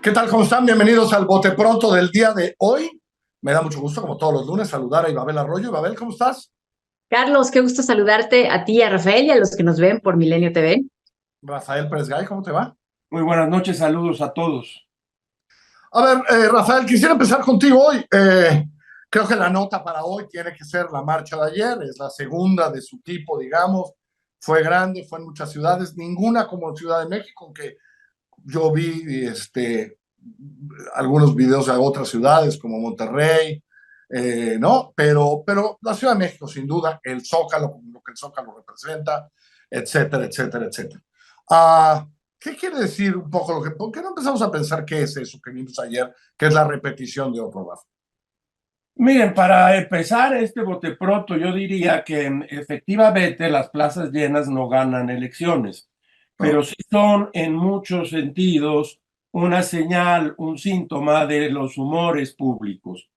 ¿Qué tal? ¿Cómo están? Bienvenidos al Bote Pronto del día de hoy. Me da mucho gusto, como todos los lunes, saludar a Ibabel Arroyo. Ibabel, ¿cómo estás? Carlos, qué gusto saludarte a ti, a Rafael y a los que nos ven por Milenio TV. Rafael Pérez Gay, ¿cómo te va? Muy buenas noches, saludos a todos. A ver, Rafael, quisiera empezar contigo hoy. Creo que la nota para hoy tiene que ser la marcha de ayer. Es la segunda de su tipo, digamos. Fue grande, fue en muchas ciudades, ninguna como Ciudad de México, aunque yo vi algunos videos de otras ciudades como Monterrey, ¿no? Pero la Ciudad de México, sin duda, el Zócalo, lo que el Zócalo representa, etcétera, etcétera, etcétera. Ah, ¿Qué quiere decir un poco lo que... ¿Por qué no empezamos a pensar qué es eso que vimos ayer, que es la repetición de otro Rafa? Miren, para empezar este bote pronto, yo diría que efectivamente las plazas llenas no ganan elecciones, pero ¿No? sí son en muchos sentidos una señal, un síntoma de los humores públicos.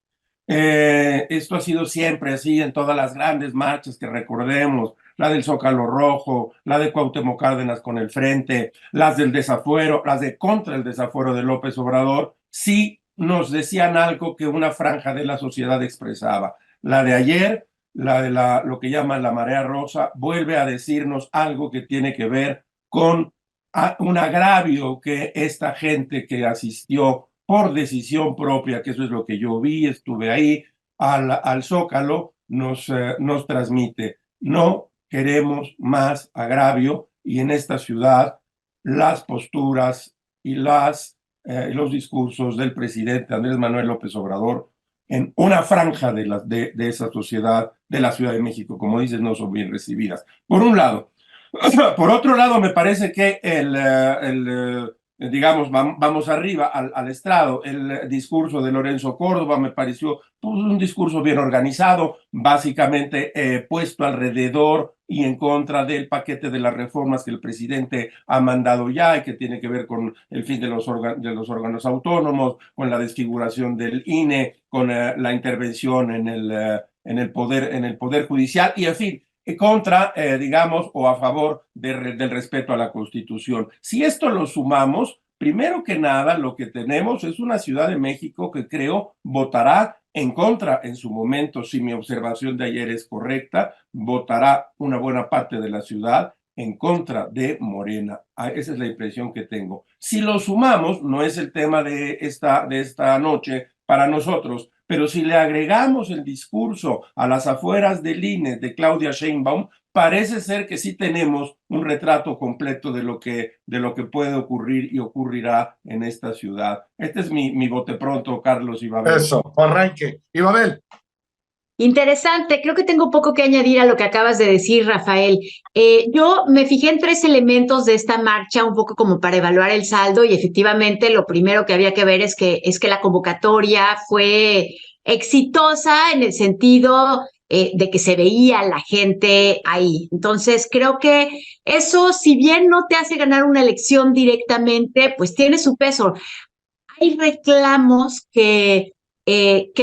Esto ha sido siempre así en todas las grandes marchas que recordemos, la del Zócalo Rojo, la de Cuauhtémoc Cárdenas con el Frente, las del desafuero, las de contra el desafuero de López Obrador, sí nos decían algo que una franja de la sociedad expresaba. La de ayer, lo que llaman la marea rosa, vuelve a decirnos algo que tiene que ver con un agravio que esta gente que asistió por decisión propia, que eso es lo que yo vi, estuve ahí, al Zócalo, nos transmite. No queremos más agravio y en esta ciudad las posturas y los discursos del presidente Andrés Manuel López Obrador en una franja de esa sociedad de la Ciudad de México, como dices, no son bien recibidas. Por un lado. Por otro lado, me parece que digamos, vamos arriba al estrado. El discurso de Lorenzo Córdoba me pareció pues, un discurso bien organizado, básicamente puesto alrededor y en contra del paquete de las reformas que el presidente ha mandado ya y que tiene que ver con el fin de los órganos autónomos, con la desfiguración del INE, con la intervención en el poder judicial y, en fin, contra, digamos, o a favor del respeto a la Constitución. Si esto lo sumamos, primero que nada, lo que tenemos es una Ciudad de México que creo votará en contra en su momento, si mi observación de ayer es correcta, votará una buena parte de la ciudad en contra de Morena. Esa es la impresión que tengo. Si lo sumamos, no es el tema de esta noche para nosotros, pero si le agregamos el discurso a las afueras del INE de Claudia Sheinbaum, parece ser que sí tenemos un retrato completo de lo que puede ocurrir y ocurrirá en esta ciudad. Este es mi bote pronto, Carlos Ibabel. Eso, arranque. Ibabel. Interesante, creo que tengo poco que añadir a lo que acabas de decir, Rafael. Yo me fijé en tres elementos de esta marcha, un poco como para evaluar el saldo, y efectivamente lo primero que había que ver es que la convocatoria fue exitosa en el sentido de que se veía la gente ahí. Entonces, creo que eso, si bien no te hace ganar una elección directamente, pues tiene su peso. Hay reclamos que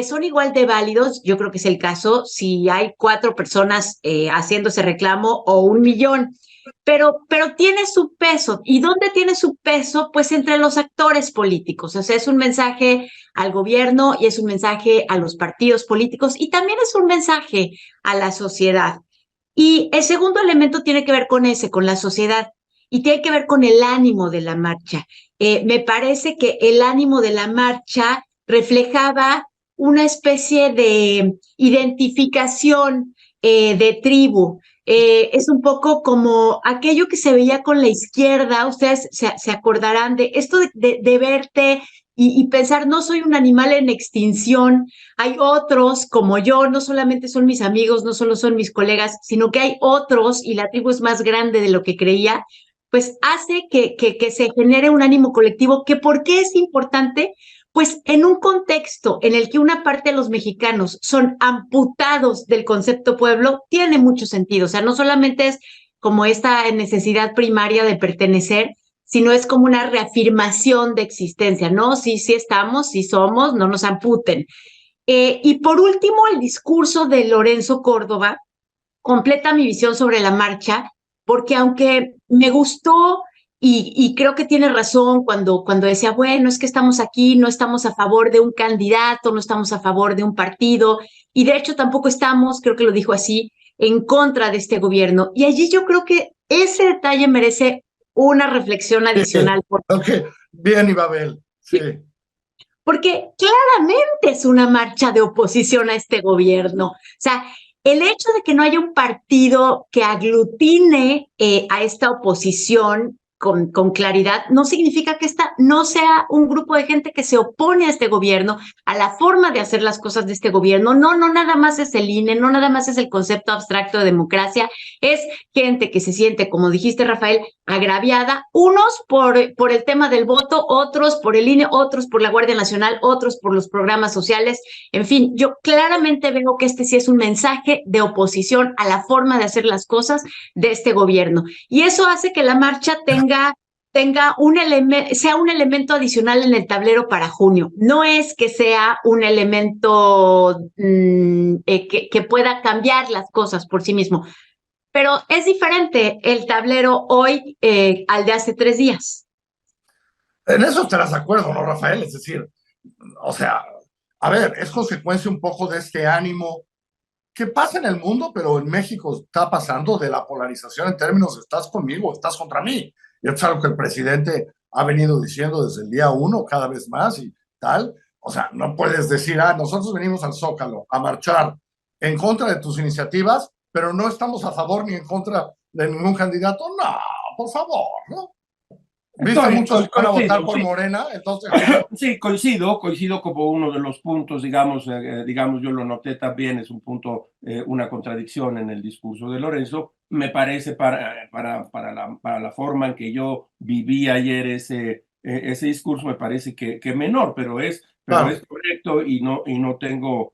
son igual de válidos, yo creo que es el caso, si hay 4 personas haciendo ese reclamo o 1 millón, pero tiene su peso. ¿Y dónde tiene su peso? Pues entre los actores políticos. O sea, es un mensaje al gobierno y es un mensaje a los partidos políticos y también es un mensaje a la sociedad. Y el segundo elemento tiene que ver con la sociedad y tiene que ver con el ánimo de la marcha. Me parece que el ánimo de la marcha reflejaba una especie de identificación de tribu. Es un poco como aquello que se veía con la izquierda, ustedes se acordarán de esto de verte y pensar, no soy un animal en extinción, hay otros como yo, no solamente son mis amigos, no solo son mis colegas, sino que hay otros y la tribu es más grande de lo que creía, pues hace que se genere un ánimo colectivo, que ¿por qué es importante? Pues en un contexto en el que una parte de los mexicanos son amputados del concepto pueblo, tiene mucho sentido. O sea, no solamente es como esta necesidad primaria de pertenecer, sino es como una reafirmación de existencia, ¿no? Sí, sí estamos, sí somos, no nos amputen. Y por último, el discurso de Lorenzo Córdoba completa mi visión sobre la marcha, porque aunque me gustó y creo que tiene razón cuando decía, bueno, es que estamos aquí, no estamos a favor de un candidato, no estamos a favor de un partido, y de hecho tampoco estamos, creo que lo dijo así, en contra de este gobierno. Y allí yo creo que ese detalle merece una reflexión adicional. Ok, bien, Ibabel, sí. Porque claramente es una marcha de oposición a este gobierno. O sea, el hecho de que no haya un partido que aglutine a esta oposición con claridad no significa que esta no sea un grupo de gente que se opone a este gobierno, a la forma de hacer las cosas de este gobierno. No nada más es el INE, no nada más es el concepto abstracto de democracia, es gente que se siente, como dijiste, Rafael, agraviada, unos por el tema del voto, otros por el INE, otros por la Guardia Nacional, otros por los programas sociales. En fin, yo claramente veo que este sí es un mensaje de oposición a la forma de hacer las cosas de este gobierno. Y eso hace que la marcha sea un elemento adicional en el tablero para junio. No es que sea un elemento que pueda cambiar las cosas por sí mismo. Pero es diferente el tablero hoy al de hace 3 días. En eso estarás de acuerdo, ¿no, Rafael? Es decir, o sea, a ver, es consecuencia un poco de este ánimo que pasa en el mundo, pero en México está pasando de la polarización en términos de estás conmigo, estás contra mí. Y esto es algo que el presidente ha venido diciendo desde el día 1, cada vez más y tal. O sea, no puedes decir, nosotros venimos al Zócalo a marchar en contra de tus iniciativas, pero no estamos a favor ni en contra de ningún candidato. No, por favor, ¿no? ¿Viste muchos que van a votar por Morena? Entonces, sí, coincido como uno de los puntos, digamos, yo lo noté también, es un punto, una contradicción en el discurso de Lorenzo. Me parece para la forma en que yo viví ayer ese discurso, me parece que menor, pero es correcto y no tengo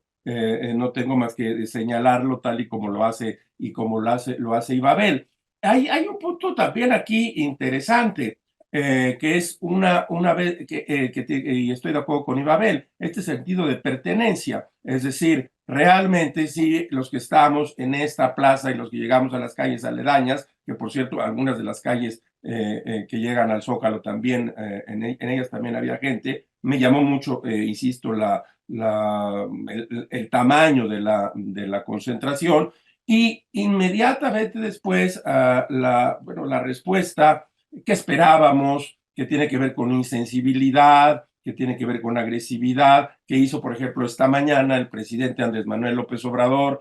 más que señalarlo tal y como lo hace Ibabel. Hay un punto también aquí interesante. Que es una vez, y estoy de acuerdo con Ibabel, este sentido de pertenencia, es decir, realmente sí, los que estamos en esta plaza y los que llegamos a las calles aledañas, que por cierto, algunas de las calles que llegan al Zócalo también, en ellas también había gente, me llamó mucho, insisto, el tamaño de la concentración, y inmediatamente después la respuesta que esperábamos, que tiene que ver con insensibilidad, que tiene que ver con agresividad, que hizo, por ejemplo, esta mañana el presidente Andrés Manuel López Obrador,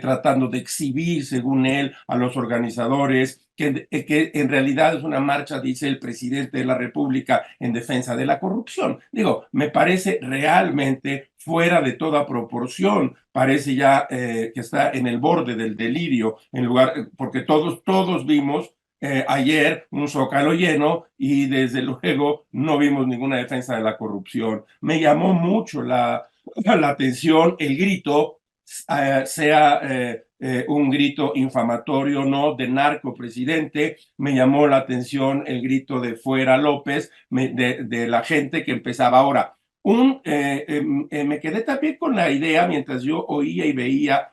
tratando de exhibir, según él, a los organizadores, que en realidad es una marcha, dice el presidente de la República, en defensa de la corrupción. Digo, me parece realmente fuera de toda proporción, parece ya que está en el borde del delirio, porque todos vimos ayer un Zócalo lleno y desde luego no vimos ninguna defensa de la corrupción. Me llamó mucho la atención el grito, sea un grito infamatorio, no de narco presidente. Me llamó la atención el grito de fuera López, de la gente que empezaba ahora. Me quedé también con la idea, mientras yo oía y veía,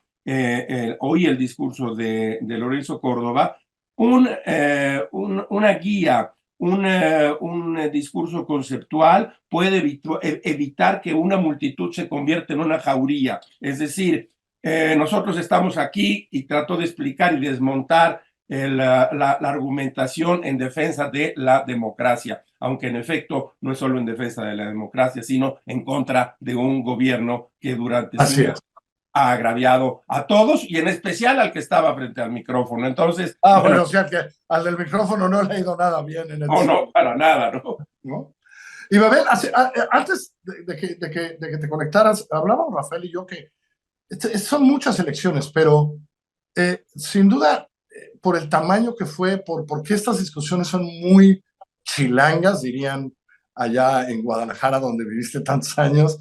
oí el discurso de Lorenzo Córdoba, una guía, un discurso conceptual puede evitar que una multitud se convierta en una jauría. Es decir, nosotros estamos aquí y trato de explicar y desmontar la argumentación en defensa de la democracia, aunque en efecto no es solo en defensa de la democracia, sino en contra de un gobierno que durante siglos ha agraviado a todos y en especial al que estaba frente al micrófono. Entonces, bueno, o sea que al del micrófono no le ha ido nada bien en el no, para nada, ¿no? Y Babel, antes de que te conectaras, hablábamos Rafael y yo que son muchas elecciones, pero sin duda por el tamaño que fue, porque estas discusiones son muy chilangas, dirían allá en Guadalajara, donde viviste tantos años,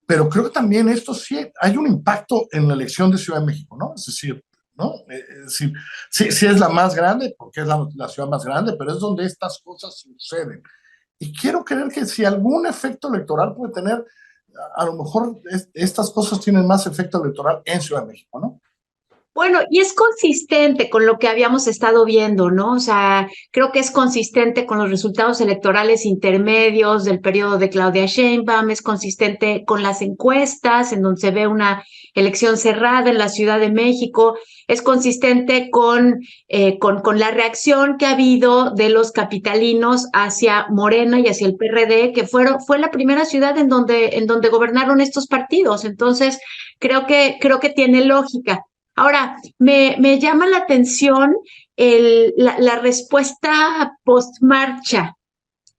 pero creo que también esto sí hay un impacto en la elección de Ciudad de México, ¿no? Es decir, ¿no? Es decir, sí es la más grande, porque es la ciudad más grande, pero es donde estas cosas suceden. Y quiero creer que si algún efecto electoral puede tener, a lo mejor estas cosas tienen más efecto electoral en Ciudad de México, ¿no? Bueno, y es consistente con lo que habíamos estado viendo, ¿no? O sea, creo que es consistente con los resultados electorales intermedios del periodo de Claudia Sheinbaum, es consistente con las encuestas, en donde se ve una elección cerrada en la Ciudad de México, es consistente con la reacción que ha habido de los capitalinos hacia Morena y hacia el PRD, que fue la primera ciudad en donde gobernaron estos partidos. Entonces, creo que tiene lógica. Ahora, me llama la atención la respuesta post-marcha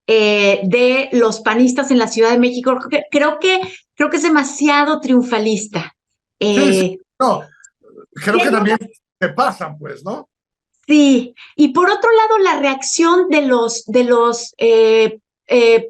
de los panistas en la Ciudad de México. Creo que es demasiado triunfalista. Sí, sí, no, creo que Tiene también se pasan, pues, ¿no? Sí, y por otro lado, la reacción de los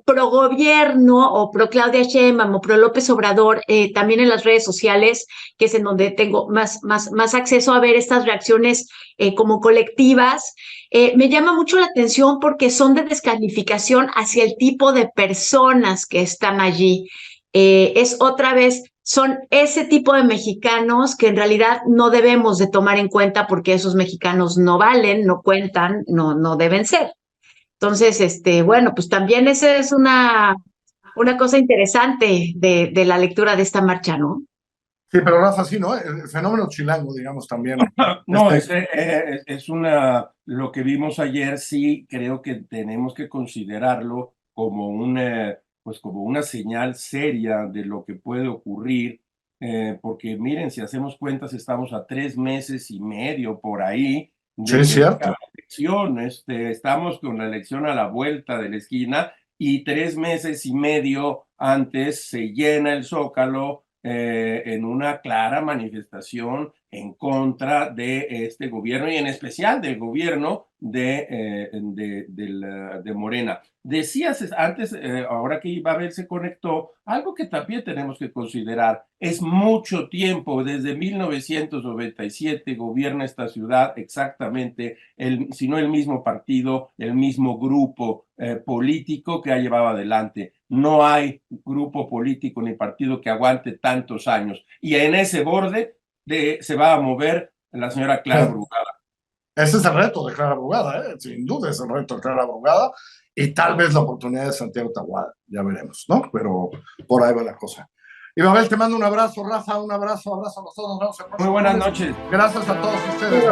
pro gobierno o pro Claudia Sheinbaum o pro López Obrador, también en las redes sociales, que es en donde tengo más acceso a ver estas reacciones como colectivas, me llama mucho la atención porque son de descalificación hacia el tipo de personas que están allí. Es otra vez son ese tipo de mexicanos que en realidad no debemos de tomar en cuenta porque esos mexicanos no valen, no cuentan, no deben ser. Entonces, bueno, pues también esa es una cosa interesante de la lectura de esta marcha, ¿no? Sí, pero Rafa, sí, ¿no? El fenómeno chilango, digamos, también. No, es lo que vimos ayer, sí, creo que tenemos que considerarlo como pues como una señal seria de lo que puede ocurrir, porque miren, si hacemos cuentas, estamos a 3 meses y medio por ahí Sí, de es que cierto. la elección, estamos con la elección a la vuelta de la esquina y 3 meses y medio antes se llena el Zócalo en una clara manifestación en contra de este gobierno y en especial del gobierno de Morena. Decías antes, ahora que Babel se conectó, algo que también tenemos que considerar, es mucho tiempo, desde 1997 gobierna esta ciudad exactamente, si no el mismo partido, el mismo grupo político que ha llevado adelante. No hay grupo político ni partido que aguante tantos años. Y en ese borde se va a mover la señora Clara Brugada. Ese es el reto de Clara Brugada, ¿eh? Sin duda es el reto de Clara Brugada y tal vez la oportunidad de Santiago Taboada, ya veremos, ¿no? Pero por ahí va la cosa. Y Babel, te mando un abrazo, Rafa, un abrazo a nosotros, nos vemos el Muy próximo buenas lunes. noches. Gracias a todos ustedes.